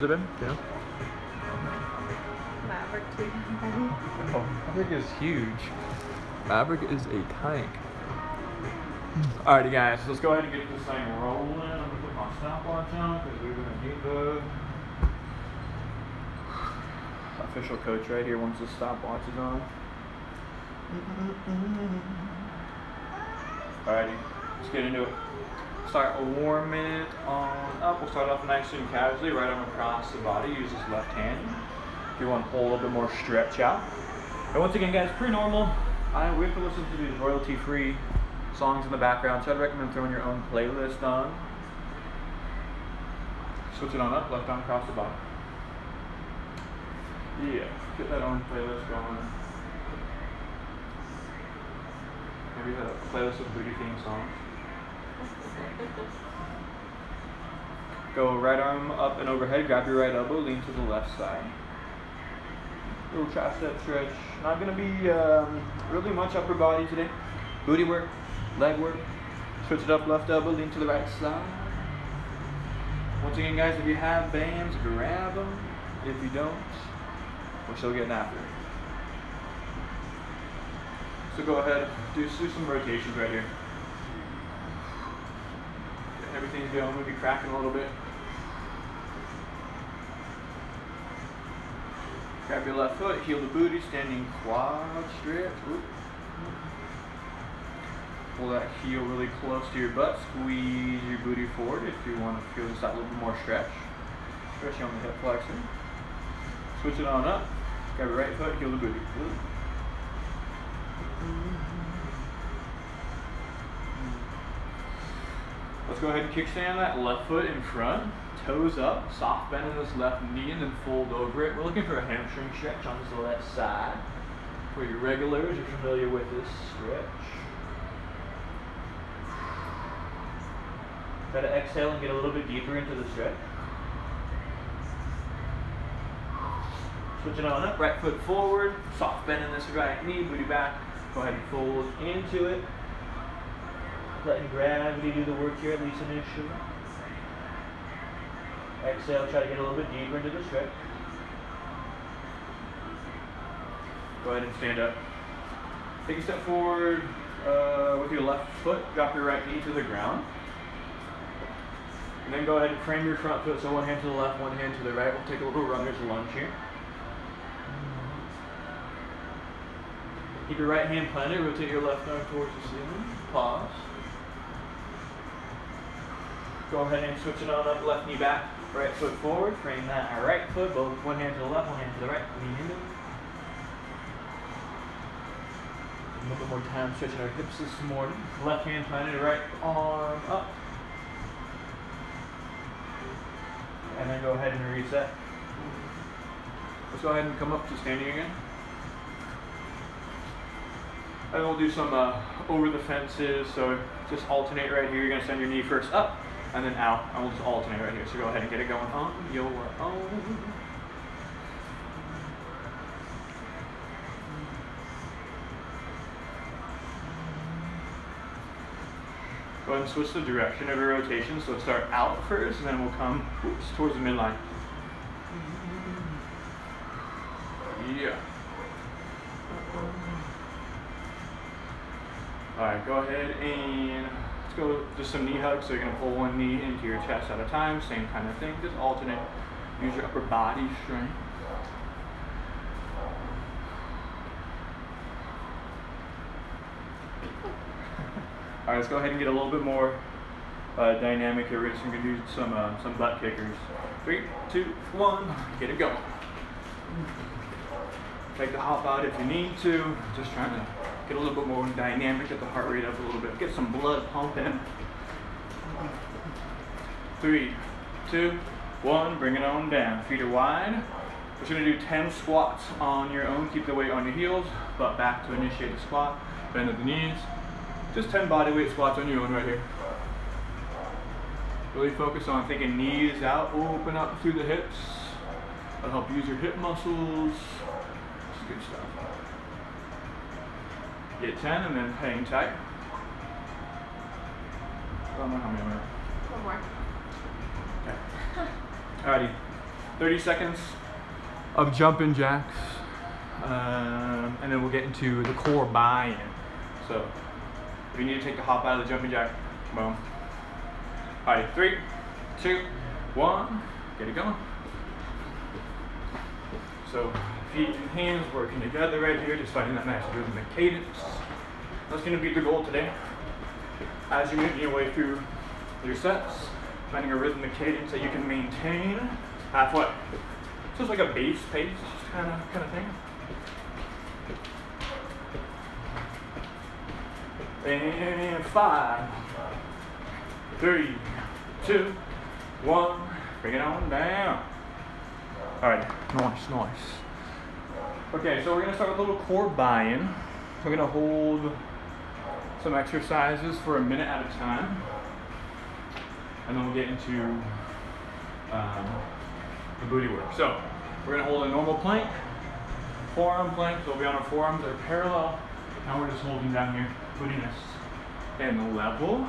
Has it been? Yeah. Maverick too. Oh, Maverick is huge. Maverick is a tank. Alrighty guys, let's go ahead and get this thing rolling. I'm gonna put my stopwatch on because we're gonna need the official coach right here once the stopwatch is on. Alrighty, let's get into it. Start warming it on up. We'll start off nice and casually, right arm across the body. Use this left hand. If you want to pull a little bit more stretch out. And once again, guys, pretty normal. We have to listen to these royalty-free songs in the background, so I'd recommend throwing your own playlist on. Switch it on up, left arm across the body. Yeah, get that own playlist going. Maybe a playlist of booty theme songs. Go right arm up and overhead, grab your right elbow, lean to the left side. Little tricep stretch. Not going to be really much upper body today. Booty work, leg work. Switch it up, left elbow, lean to the right side. Once again, guys, if you have bands, grab them. If you don't, we're still getting after it. So go ahead, do some rotations right here. Everything's going, maybe cracking a little bit. Grab your left foot, heel the booty, standing quad stretch. Ooh. Pull that heel really close to your butt. Squeeze your booty forward if you want to feel just that little bit more stretch. Stretching on the hip flexor. Switch it on up. Grab your right foot, heel the booty. Ooh. Let's go ahead and kickstand that left foot in front, toes up, soft bend in this left knee, and then fold over it. We're looking for a hamstring stretch on this left side. For your regulars, you're familiar with this stretch. Try to exhale and get a little bit deeper into the stretch. Switching on up, right foot forward, soft bend in this right knee, booty back. Go ahead and fold into it. Letting gravity do the work here, at least initially. Exhale, try to get a little bit deeper into the stretch. Go ahead and stand up. Take a step forward with your left foot. Drop your right knee to the ground. And then go ahead and frame your front foot. So one hand to the left, one hand to the right. We'll take a little runner's lunge here. Keep your right hand planted. Rotate your left arm towards the ceiling. Pause. Go ahead and switch it on up, left knee back, right foot forward, frame that right foot, both one hand to the left, one hand to the right, lean into it. A little bit more time stretching our hips this morning. Left hand planted, right arm up. And then go ahead and reset. Let's go ahead and come up to standing again. And we'll do some over the fences, so just alternate right here. You're gonna send your knee first up, and then out, and we'll just alternate right here. So go ahead and get it going on your own. Go ahead and switch the direction of your rotation. So start out first, and then we'll come towards the midline. Yeah. Alright, go ahead and let's go just some knee hugs. So you're going to pull one knee into your chest at a time. Same kind of thing. Just alternate. Use your upper body strength. Alright, let's go ahead and get a little bit more dynamic here. We're just going to do some butt kickers. 3, 2, 1. Get it going. Take the hop out if you need to. Just trying to get a little bit more dynamic, get the heart rate up a little bit, get some blood pumping. 3, 2, 1, bring it on down. Feet are wide. We're going to do 10 squats on your own. Keep the weight on your heels, butt back to initiate the squat. Bend at the knees. Just 10 body weight squats on your own right here. Really focus on thinking knees out, open up through the hips. That'll help use your hip muscles. It's good stuff. Get 10 and then hang tight. I don't know how many more. One more. Okay. Alrighty. 30 seconds of jumping jacks. And then we'll get into the core buy-in. So if you need to take the hop out of the jumping jack, boom. All right, 3, 2, 1, get it going. So feet and hands working together right here, just finding that nice rhythmic cadence. That's gonna be the goal today. As you're making your way through your sets, finding a rhythmic cadence that you can maintain halfway. So it's like a base pace kind of thing. And 5, 3, 2, 1, bring it on down. All right, nice. Okay, so we're gonna start with a little core buy-in. We're gonna hold some exercises for a minute at a time, and then we'll get into the booty work. So we're gonna hold a normal plank, forearm plank. So we'll be on our forearms that are parallel. Now we're just holding down here, booty nest and level.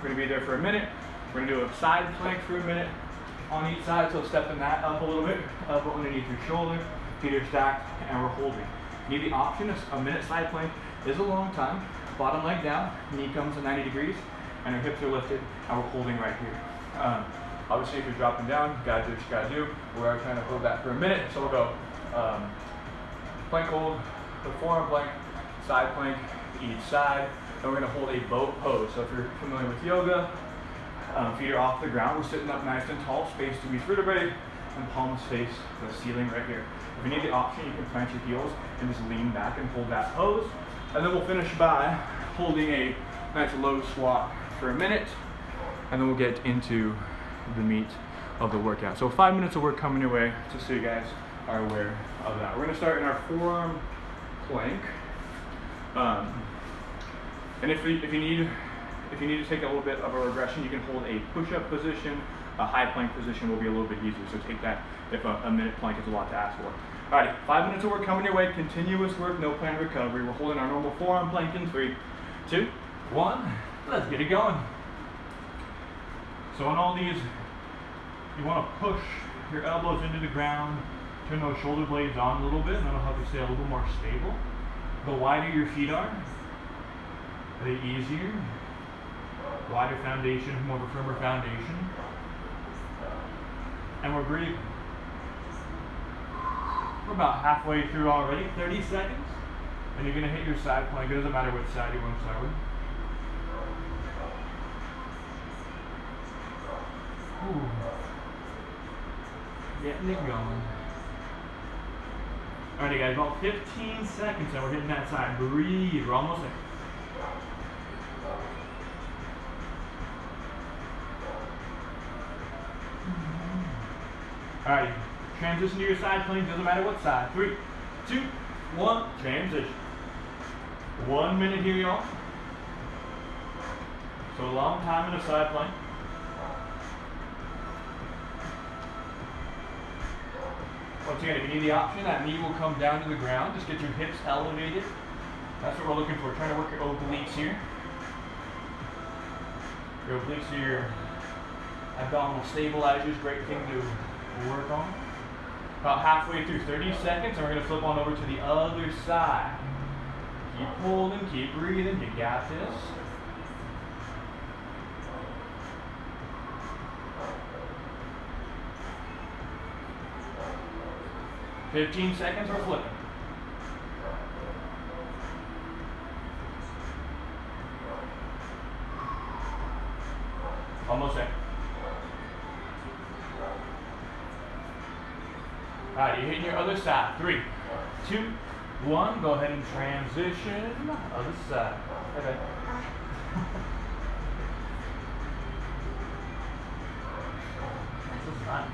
We're gonna be there for a minute. We're gonna do a side plank for a minute on each side. So stepping that up a little bit, elbow underneath your shoulder, feet are stacked, and we're holding. You need the option, a minute side plank is a long time. Bottom leg down, knee comes to 90 degrees, and our hips are lifted, and we're holding right here. Obviously, if you're dropping down, you gotta do what you gotta do. We're trying to hold that for a minute, so we'll go plank hold, the forearm plank, side plank each side, and we're gonna hold a boat pose. So if you're familiar with yoga, feet are off the ground, we're sitting up nice and tall, space to each vertebrae, and palms face the ceiling right here. If you need the option, you can plant your heels and just lean back and hold that pose. And then we'll finish by holding a nice low squat for a minute, and then we'll get into the meat of the workout. So 5 minutes of work coming your way, just so you guys are aware of that. We're gonna start in our forearm plank. And if you need to take a little bit of a regression, you can hold a push-up position. A high plank position will be a little bit easier, so take that if a minute plank is a lot to ask for. Alrighty, 5 minutes of work coming your way, continuous work, no planned recovery. We're holding our normal forearm plank in 3, 2, 1, let's get it going. So on all these, you want to push your elbows into the ground, turn those shoulder blades on a little bit, and that'll help you stay a little more stable. The wider your feet are, the easier. Wider foundation, more of a firmer foundation. And we're breathing. We're about halfway through already, 30 seconds. And you're gonna hit your side plank. It doesn't matter which side you want to start with. Ooh. Getting it going. Alrighty guys, about 15 seconds and we're hitting that side. Breathe, we're almost there. Alright, transition to your side plank, doesn't matter what side. 3, 2, 1, transition. 1 minute here, y'all. So a long time in a side plank. Once again, if you need the option, that knee will come down to the ground. Just get your hips elevated. That's what we're looking for. Trying to work your obliques here. Your obliques are your abdominal stabilizers. Great thing to work on. About halfway through 30 seconds, and we're going to flip on over to the other side. Keep holding, keep breathing. You got this. $15 seconds, we're flipping. Almost there. Alright, you're hitting your other side. 3, 2, 1. Go ahead and transition. Other side. Okay. This is fun.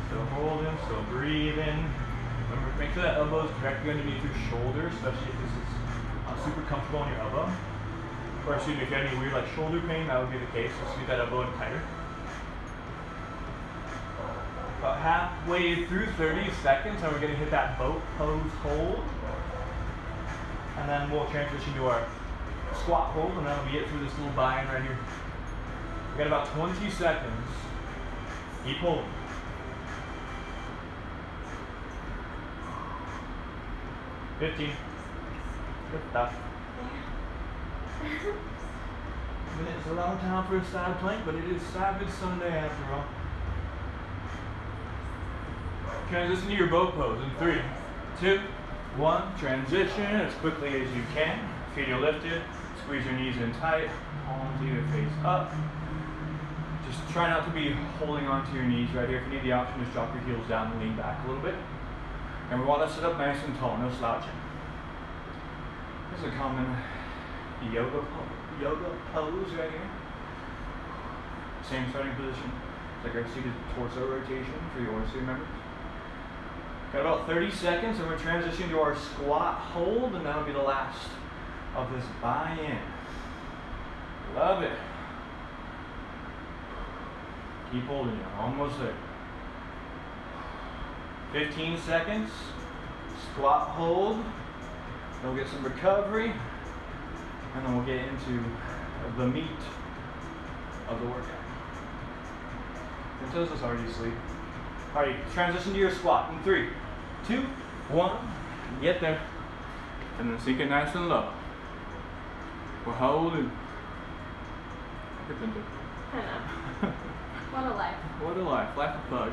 Still holding, still breathing. Remember, make sure that elbow is directly underneath your shoulder, especially if this is super comfortable on your elbow. Or excuse me, if you have any weird like shoulder pain, that would be the case. So squeeze that elbow in tighter. About halfway through 30 seconds, and we're going to hit that boat pose hold. And then we'll transition to our squat hold, and that'll be it for this little buy-in right here. We got about 20 seconds Keep holding. 15. Good stuff. It's a long time for a side plank, but it is Savage Sunday after all. Transition to your boat pose in 3, 2, 1. Transition as quickly as you can. Feet are lifted. Squeeze your knees in tight. Palms either face up. Just try not to be holding onto your knees right here. If you need the option, just drop your heels down and lean back a little bit. And we want to sit up nice and tall, no slouching. This is a common yoga pose right here. Same starting position. It's like our seated torso rotation for yours, members. Got about 30 seconds and we're transitioning to our squat hold, and that'll be the last of this buy-in. Love it. Keep holding it. Almost there. 15 seconds. Squat hold. We'll get some recovery. And then we'll get into the meat of the workout. Until this already asleep. Alright, transition to your squat in 3, 2, 1. Get there. And then sink it nice and low. We're holding. I know. What a life. What a life. Life of bug.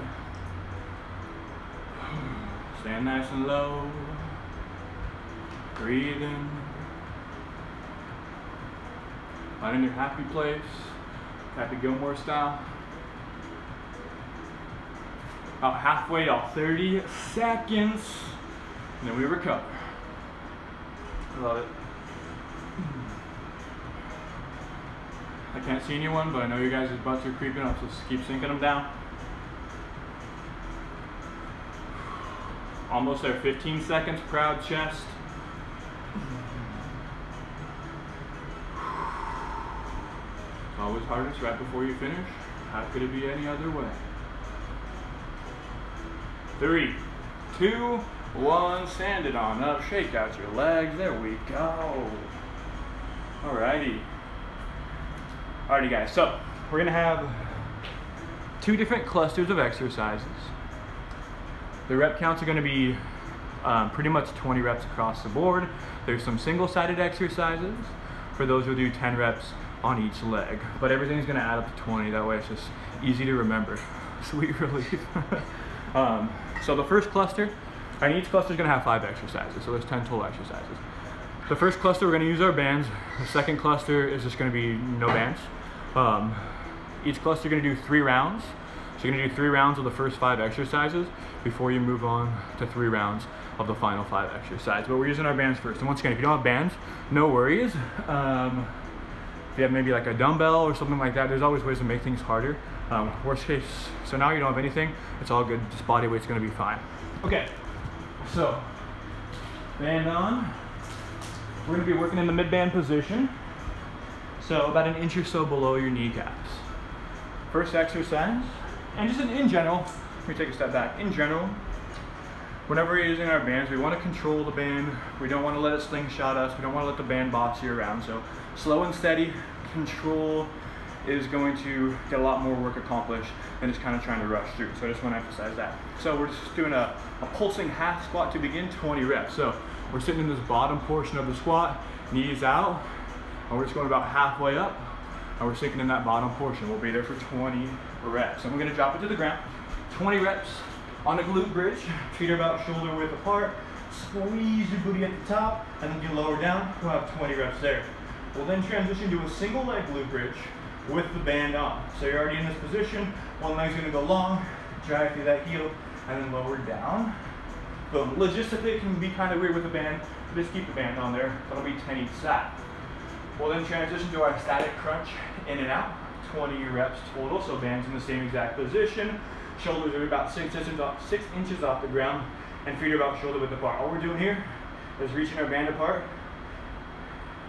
Stand nice and low. Breathe in. Find in your happy place. Happy Gilmore style. About halfway, y'all. 30 seconds. And then we recover. Love it. I can't see anyone, but I know you guys' butts are creeping up, so just keep sinking them down. Almost there. 15 seconds. Proud chest. It's always hardest right before you finish. How could it be any other way? 3, 2, 1. Stand it on up. Shake out your legs. There we go. Alrighty. Alrighty, guys. So we're gonna have 2 different clusters of exercises. The rep counts are gonna be pretty much 20 reps across the board. There's some single-sided exercises for those who do 10 reps on each leg, but everything's gonna add up to 20. That way it's just easy to remember. Sweet relief. So the first cluster, and each cluster is gonna have 5 exercises, so there's 10 total exercises. The first cluster, we're gonna use our bands. The second cluster is just gonna be no bands. Each cluster, you're gonna do 3 rounds. So you're gonna do 3 rounds of the first 5 exercises before you move on to 3 rounds of the final 5 exercises. But we're using our bands first. And once again, if you don't have bands, no worries. If you have maybe like a dumbbell or something like that, there's always ways to make things harder. Worst case, so now you don't have anything, it's all good. Just body weight's gonna be fine. Okay, so band on. We're gonna be working in the mid-band position. So about 1 inch or so below your kneecaps. First exercise, and just in general, let me take a step back. In general, whenever we're using our bands, we want to control the band. We don't want to let it slingshot us. We don't want to let the band boss you around. So slow and steady control is going to get a lot more work accomplished than just kind of trying to rush through. So I just want to emphasize that. So we're just doing a pulsing half squat to begin, 20 reps. So we're sitting in this bottom portion of the squat, knees out, and we're just going about halfway up, and we're sinking in that bottom portion. We'll be there for 20 reps. And we're gonna drop it to the ground. 20 reps on a glute bridge. Feet are about shoulder width apart. Squeeze your booty at the top, and then you lower down. We'll have 20 reps there. We'll then transition to a single leg glute bridge with the band on. So you're already in this position. One leg's gonna go long, drag through that heel, and then lower down. Boom. Logistically, it can be kind of weird with the band. Just keep the band on there. That'll be 10 each side. We'll then transition to our static crunch in and out. 20 reps total, so bands in the same exact position. Shoulders are about 6 inches off the ground, and feet are about shoulder width apart. All we're doing here is reaching our band apart,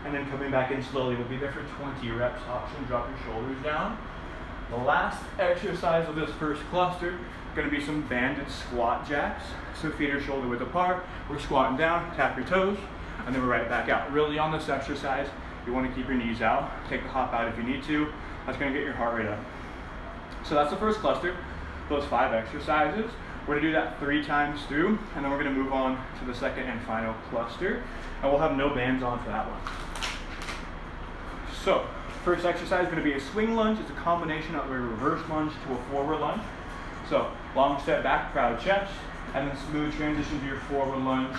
and then coming back in slowly. We'll be there for 20 reps. Option, drop your shoulders down. The last exercise of this first cluster is going to be some banded squat jacks. So feet are shoulder width apart. We're squatting down, tap your toes, and then we're right back out. Really on this exercise, you want to keep your knees out. Take the hop out if you need to. That's going to get your heart rate up. So that's the first cluster. those 5 exercises. We're gonna do that 3 times through, and then we're gonna move on to the second and final cluster, and we'll have no bands on for that one. So, first exercise is gonna be a swing lunge. It's a combination of a reverse lunge to a forward lunge. So, long step back, proud chest, and then smooth transition to your forward lunge.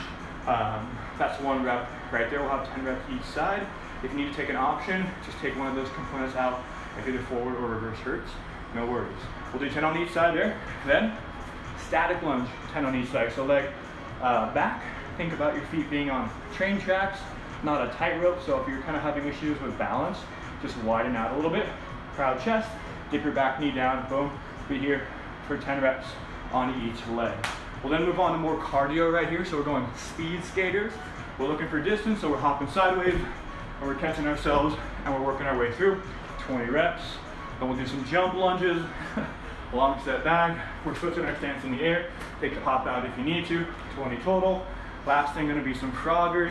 That's 1 rep right there. We'll have 10 reps each side. If you need to take an option, just take one of those components out if either forward or reverse hurts. No worries. We'll do 10 on each side there. Then, static lunge, 10 on each side. So leg back. Think about your feet being on train tracks, not a tightrope. So if you're kind of having issues with balance, just widen out a little bit. Proud chest. Dip your back knee down. Boom. Be here for 10 reps on each leg. We'll then move on to more cardio right here. So we're going speed skaters. We're looking for distance, so we're hopping sideways, and we're catching ourselves, and we're working our way through 20 reps. Then we'll do some jump lunges. Long step back, we're switching our stance in the air. Take the hop out if you need to, 20 total. Last thing gonna be some froggers.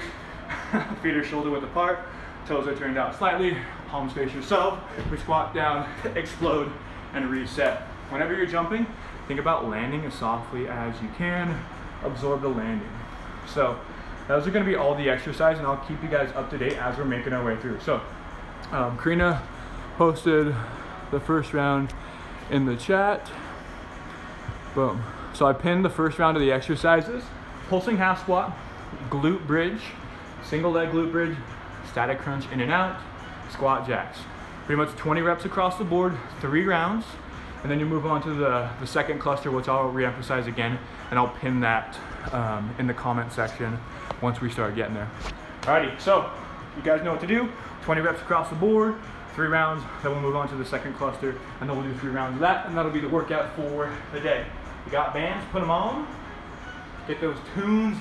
Feet are shoulder width apart, toes are turned out slightly, palms face yourself. We squat down, explode, and reset. Whenever you're jumping, think about landing as softly as you can. Absorb the landing. So those are gonna be all the exercise, and I'll keep you guys up to date as we're making our way through. So Karina posted the first round in the chat. Boom. So I pinned the first round of the exercises: pulsing half squat, glute bridge, single leg glute bridge, static crunch in and out, squat jacks. Pretty much 20 reps across the board, 3 rounds, and then you move on to the second cluster, which I'll re-emphasize again, and I'll pin that in the comment section once we start getting there. Alrighty, so you guys know what to do. 20 reps across the board, 3 rounds, then we'll move on to the second cluster, and then we'll do 3 rounds of that, and that'll be the workout for the day. You got bands, put them on, get those tunes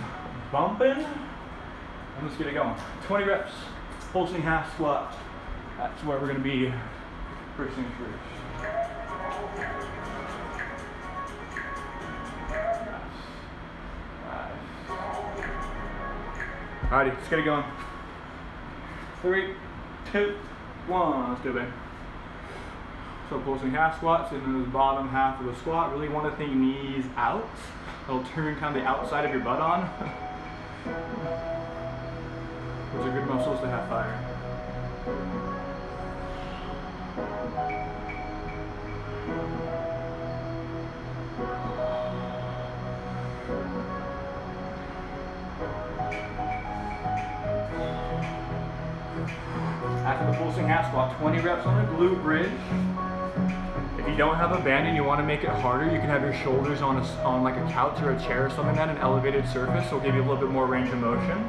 bumping, and let's get it going. 20 reps, pulsing half squat. That's where we're gonna be first things first. Alrighty, let's get it going. 3, 2, 1, let's do it, babe. So pulsing half squats in the bottom half of the squat. Really want to think knees out. It'll turn kind of the outside of your butt on. Those are good muscles to have fire. After the pulsing half squat, 20 reps on the glute bridge. If you don't have a band and you want to make it harder, you can have your shoulders on like a couch or a chair or something like that, an elevated surface, so it'll give you a little bit more range of motion.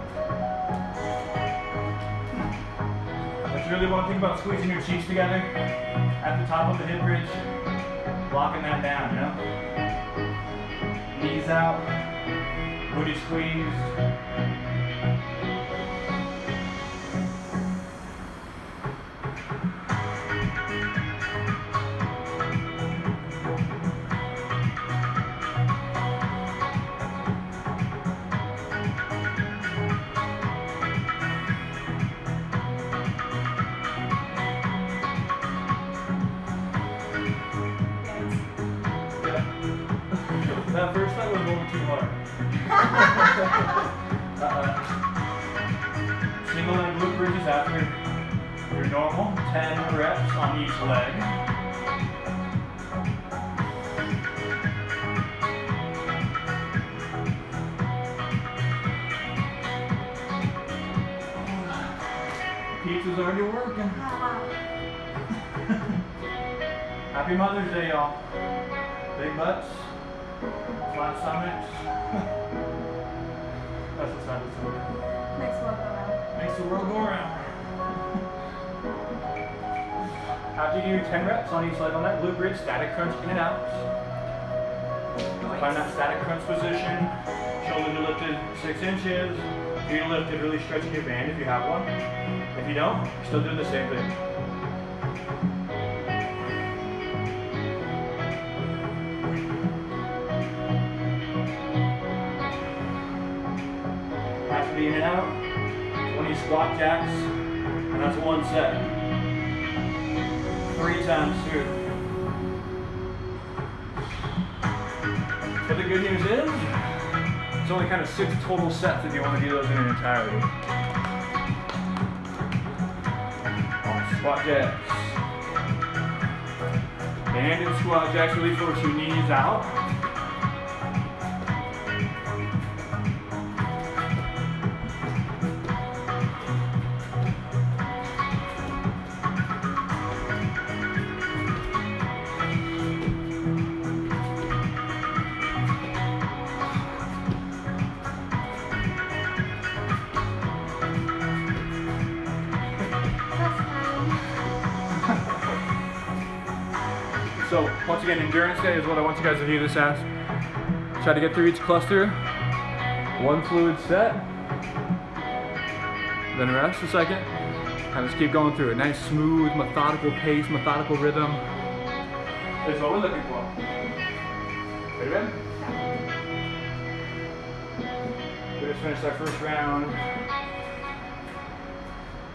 If you really want to think about squeezing your cheeks together at the top of the hip bridge, locking that down, you know? Knees out, booty squeeze. That first time was a little too hard. Single leg glute bridges after your normal 10 reps on each leg. Pizza's already working. Happy Mother's Day, y'all. Big butts. Flat stomachs. That's the side of the story. Makes the world go round. Makes the world go around. After you do 10 reps on each leg on that glute bridge, static crunch in and out. Find that static crunch position. Shoulders are lifted 6 inches. Feet are lifted, really stretching your band if you have one. If you don't, still do the same thing. In and out, 20 squat jacks, and that's 1 set. 3 times through. But the good news is, it's only kind of 6 total sets if you want to do those in an entirety. Squat jacks. And in squat jacks, really force your knees out. So once again, endurance day is what I want you guys to view this as. Try to get through each cluster, 1 fluid set, then rest a second, and just keep going through it. Nice, smooth, methodical pace, methodical rhythm. That's what we're looking for. Ready, Ben? We just finished our first round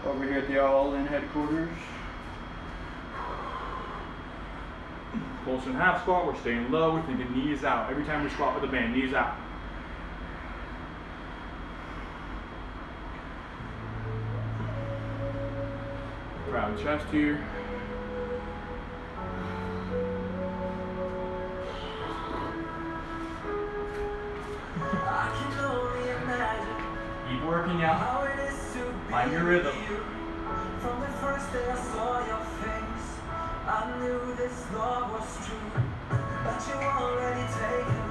over here at the All-In headquarters. Close and half squat, we're staying low, we're thinking knees out. Every time we squat with a band, knees out. Proud chest here. Keep working out. Find your rhythm. From the first day I saw your face, I knew this love was true, but you already taken.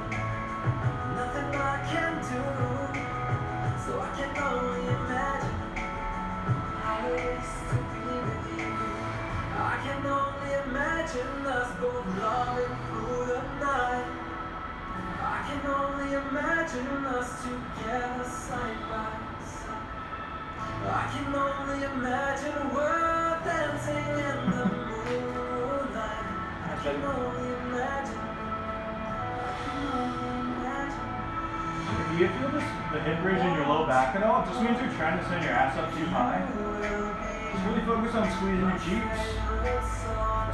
Nothing I can do, so I can only imagine how it is to be with you. I can only imagine us both loving through the night. I can only imagine us together side by side. I can only imagine we're dancing in the moonlight. I can only imagine. If you feel this, the hip bridge in your low back at all, it just means you're trying to send your ass up too high. Just really focus on squeezing your cheeks.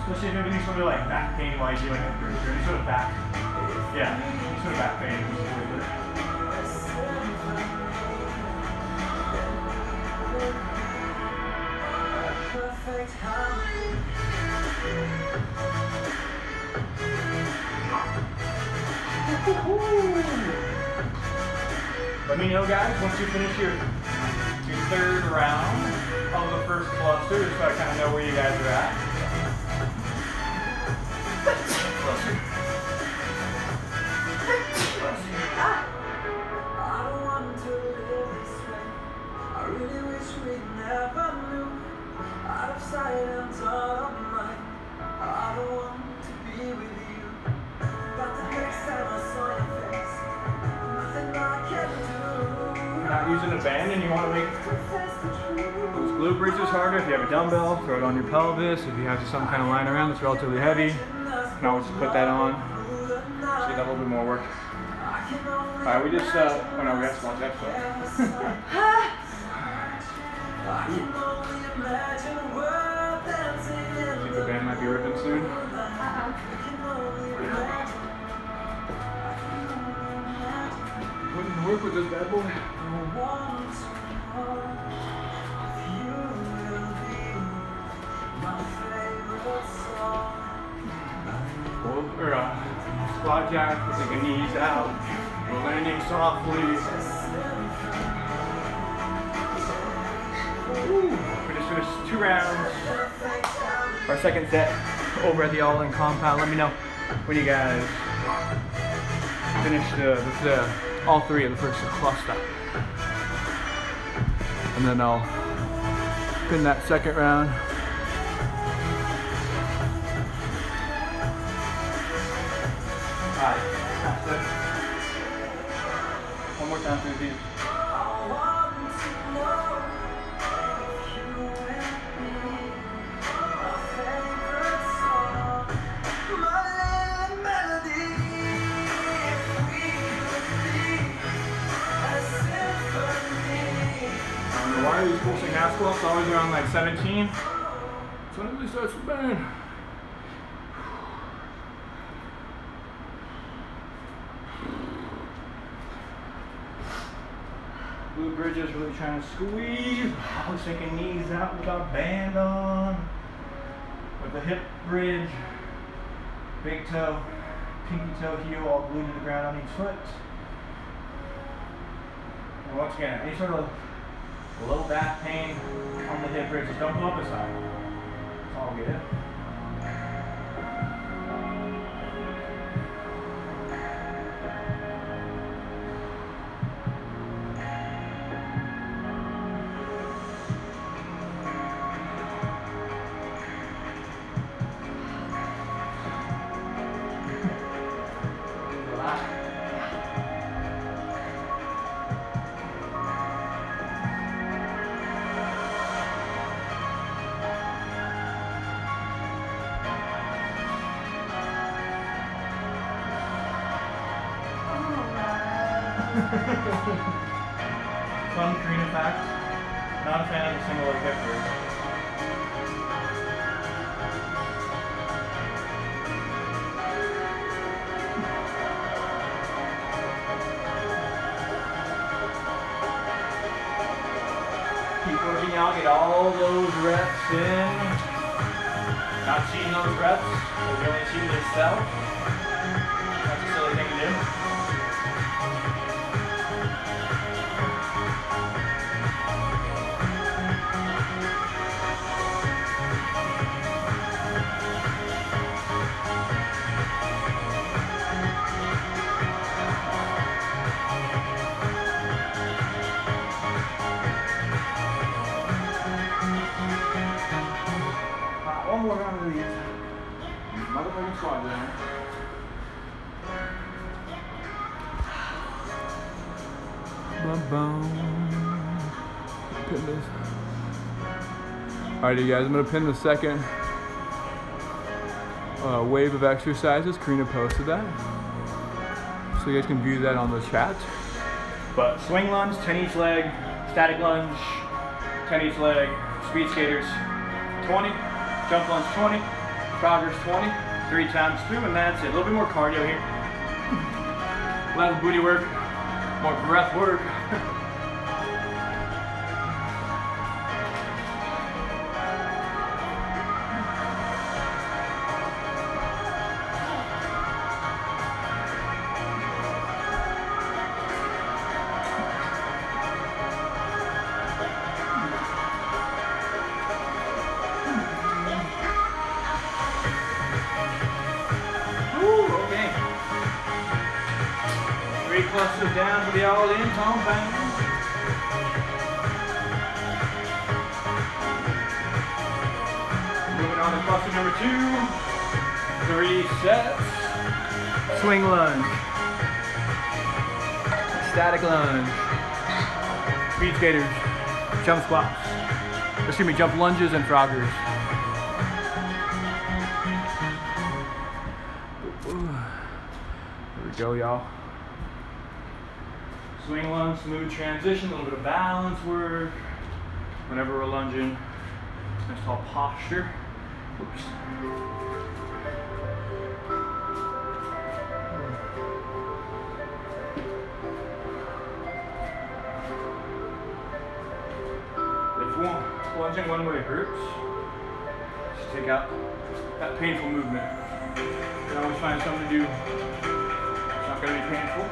Especially if you have any sort of like back pain while you do a hip bridge, or any sort of back, any sort of back pain. Perfect harmony. Let me know, guys, once you finish your 3rd round of the first cluster, just so I kind of know where you guys are at. I don't want to live this way. I really wish we never knew. Out of sight and out of mind. I don't want to be with you. But the next time I saw your face, nothing I can do. You're not using a band and you want to make those glute bridges harder. If you have a dumbbell, throw it on your pelvis. If you have just some kind of line around that's relatively heavy, you can always just put that on. See that a little bit more work. Alright, we just, oh no, we have to watch that stuff. Think the band might be ripping soon? Wouldn't work with this bad boy. Squat jack, we're taking knees out. We're landing softly. We just finished 2 rounds. Our 2nd set over at the All-In compound. Let me know when you guys finish all 3 of the first cluster. And then I'll pin that 2nd round. Alright, that's it. One more time for these. Why are these pulsing half squats always around like 17? That's when it really starts to burn. Glute bridges, really trying to squeeze. I was taking knees out with our band on. With the hip bridge, big toe, pinky toe, heel all glued to the ground on each foot. And once again, any sort of low back pain on the hip bridge, just don't go up a side. That's all good. Fun Karina fact, not a fan of the single leg hip bridge. Keep working out, get all those reps in. Not cheating those reps, but really cheating yourself. That's a silly thing to do. One more round of these. Motherfucking squat down. Pin this. Alright, you guys, I'm gonna pin the second wave of exercises. Karina posted that, so you guys can view that on the chat. But swing lunge, 10 each leg, static lunge, 10 each leg, speed skaters, 20. Jump lunge 20, joggers 20, 3 times through, and that's it. A little bit more cardio here. Less booty work, more breath work. Clusters down for the all-in compound. Moving on to cluster number 2. 3 sets. Swing lunge. Static lunge. Speed skaters. Jump squats. Excuse me, jump lunges and froggers. Here we go, y'all. Swing lunge, smooth transition, a little bit of balance work. Whenever we're lunging, nice tall posture. Oops. If lunging one way hurts, just take out that painful movement. You can always find something to do. It's not going to be painful.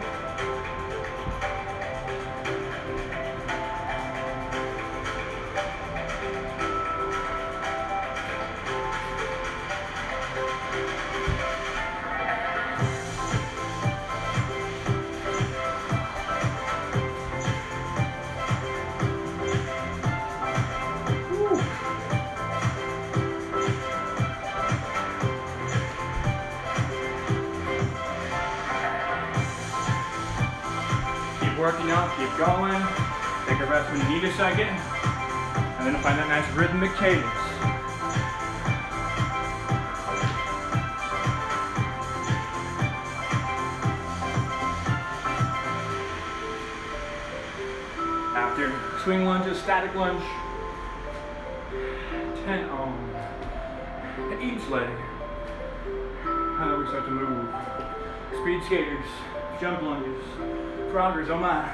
Working out, keep going. Take a rest when you need a second, and then find that nice rhythmic cadence. After swing lunges, static lunge, 10 on each leg. And then we start to move. Speed skaters, jump lunges, froggers, oh my.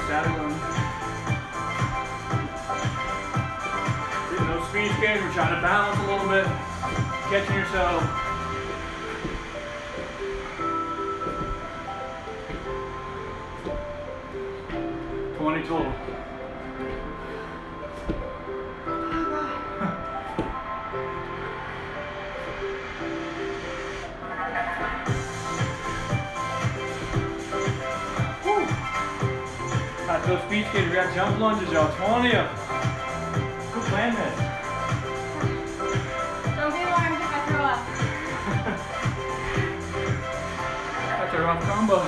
static lunge. Getting those speed skaters, we're trying to balance a little bit, catching yourself. Total. Got those speed skaters, we got jump lunges, y'all. 20 of them. Who planned this? Don't be alarmed if I throw up. That's a rough combo.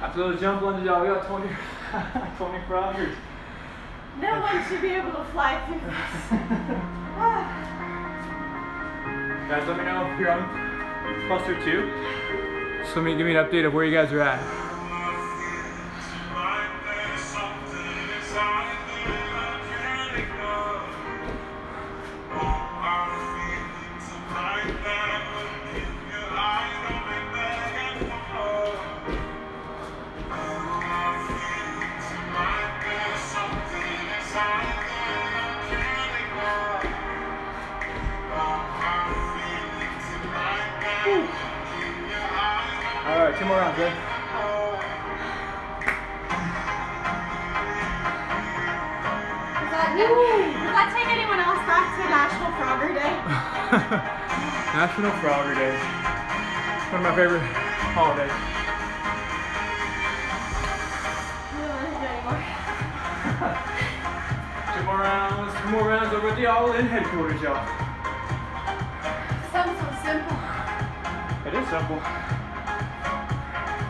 After those jump lunges, y'all, we got 20 froggers. No one should be able to fly through this. Guys, let me know if you're on cluster 2. Just give me an update of where you guys are at. Alright, 2 more rounds, Ray. Does that take anyone else back to National Frogger Day? National Frogger Day. One of my favorite holidays. I don't want to do anymore. 2 more rounds over at the All-In headquarters, y'all. Sounds so simple. It is simple.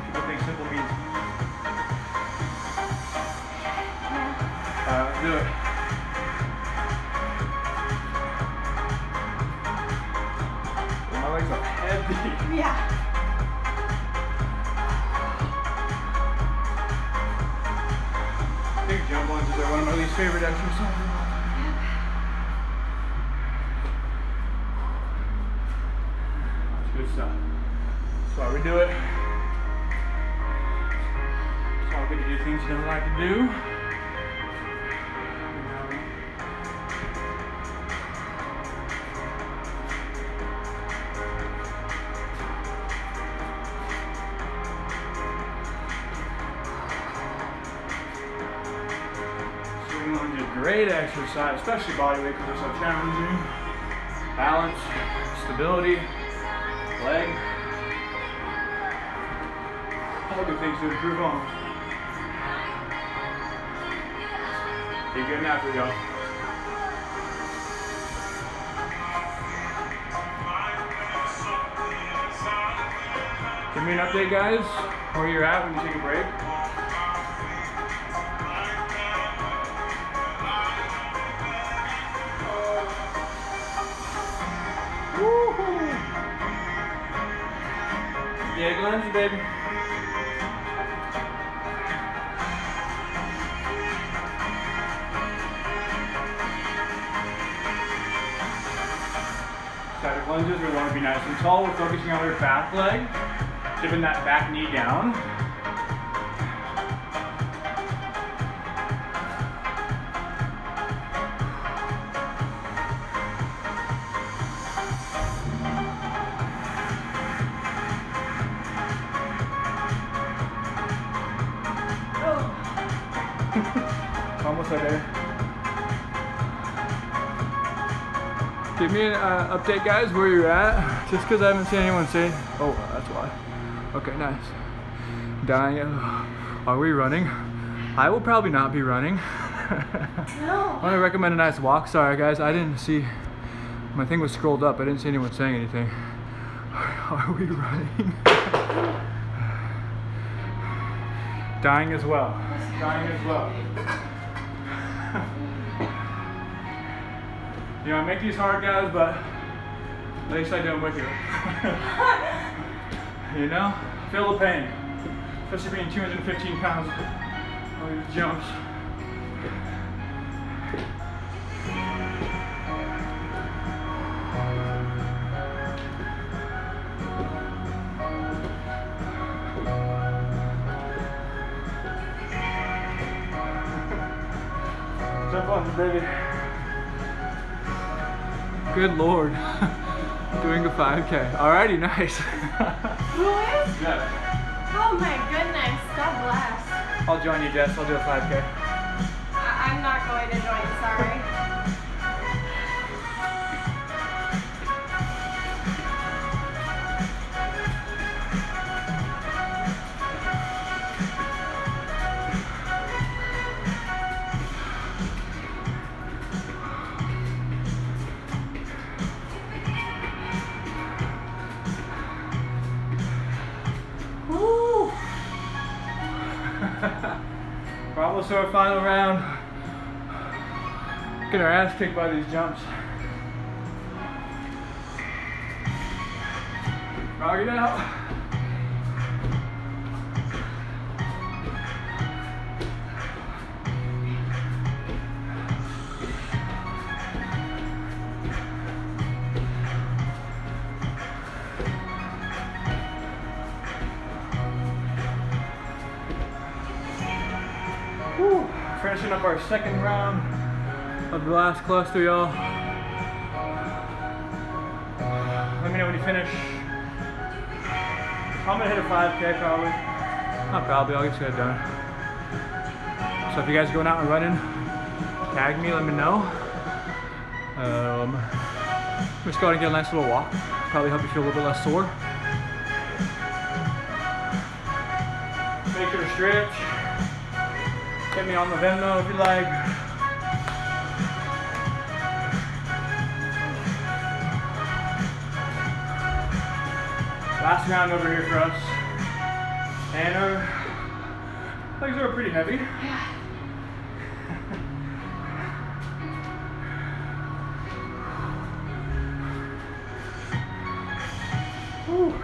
People think simple means. Alright, let's do it. My legs are heavy. Yeah. I think jump lunges are one of my least favorite exercises. That's good stuff. That's why we do it. It's all good to do things you don't like to do. Swing lunge is great exercise, especially body weight because they're so challenging. Balance, stability, leg. All good things to improve on. Keep getting after it, y'all. Give me an update, guys, where you're at when you take a break. Woohoo! Leg lunge, baby. Static lunges, we want to be nice and tall. We're focusing on our back leg, dipping that back knee down. Almost there. Give me an update, guys, where you're at. Just because I haven't seen anyone say, oh, that's why. Okay, nice. Dying. Are we running? I will probably not be running. No. I want to recommend a nice walk. Sorry, guys, I didn't see. My thing was scrolled up. I didn't see anyone saying anything. Are we running? Dying as well. Dying as well. You know, I make these hard, guys, but At least I do them with you. You know? Feel the pain. Especially being 215 pounds on these jumps. Jump on the baby. Good Lord. Doing a 5K. Alrighty, nice. Who is? Yeah. Oh my goodness, God bless. I'll join you, Jess. I'll do a 5K. I'm not going to join, sorry. Woo! Probably our final round. Get our ass kicked by these jumps. Rock it out. Woo. Finishing up our second round of the last cluster, y'all. Let me know when you finish. I'm gonna hit a 5K probably. Not probably, I'll just get it done. So if you guys are going out and running, tag me, let me know. Just go out and get a nice little walk. Probably help you feel a little bit less sore. Make sure to stretch. Hit me on the Venmo if you like. Last round over here for us. And our legs are pretty heavy. Whew.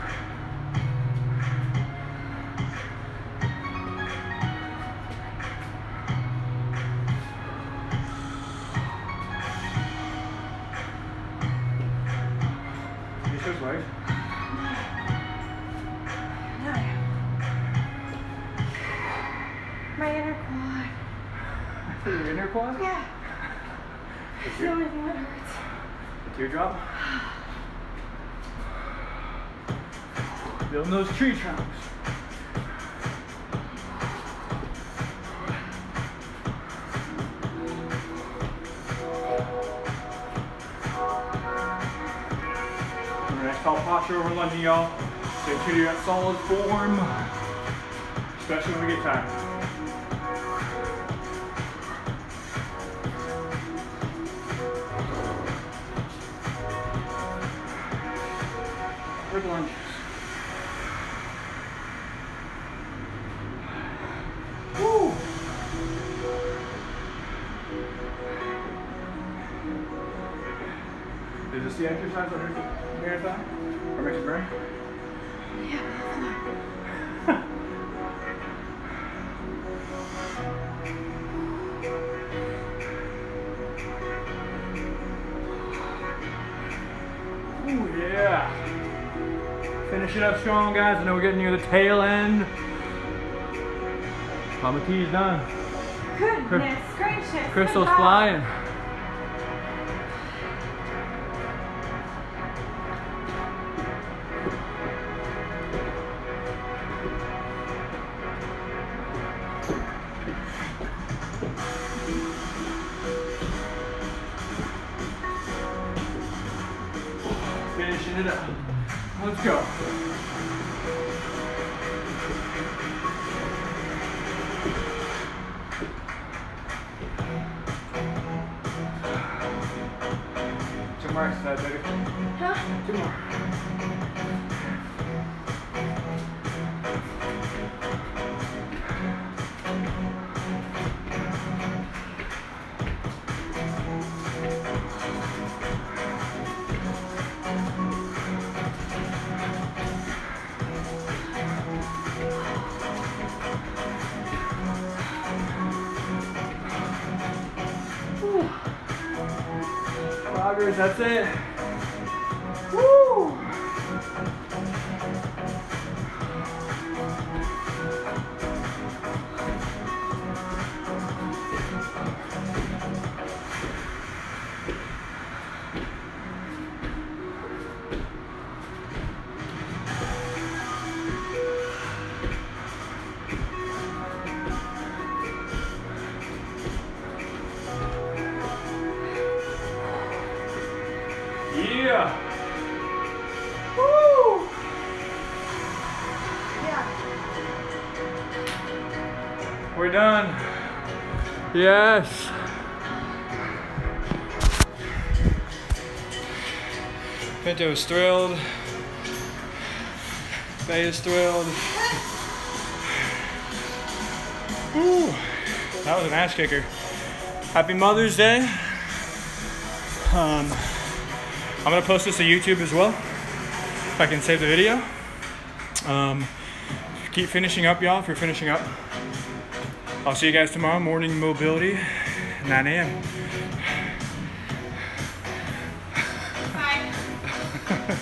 This way. My inner quad. Your inner quad? Yeah. It's the only thing that hurts. The teardrop? Building those tree trunks. Nice tall posture over lunging, y'all. Stay true to that solid form, especially when we get tired. Leg lunges. Woo! Is this the exercise that hurts the marathon? Or makes you burn? Ooh, yeah. Finish it up strong, guys. I know we're getting near the tail end. Mama T's done. Goodness gracious. Crystal's good flying. Finishing it up. Let's go. Two more exercise, baby. Huh? Two more. fingers, that's it. Woo! Yeah. Woo! Yeah. We're done. Yes. Pinto is thrilled. Faye is thrilled. Ooh, that was an ass kicker. Happy Mother's Day. I'm gonna post this to YouTube as well, if I can save the video. Keep finishing up, y'all, if you're finishing up. I'll see you guys tomorrow, morning mobility, 9 a.m. Bye.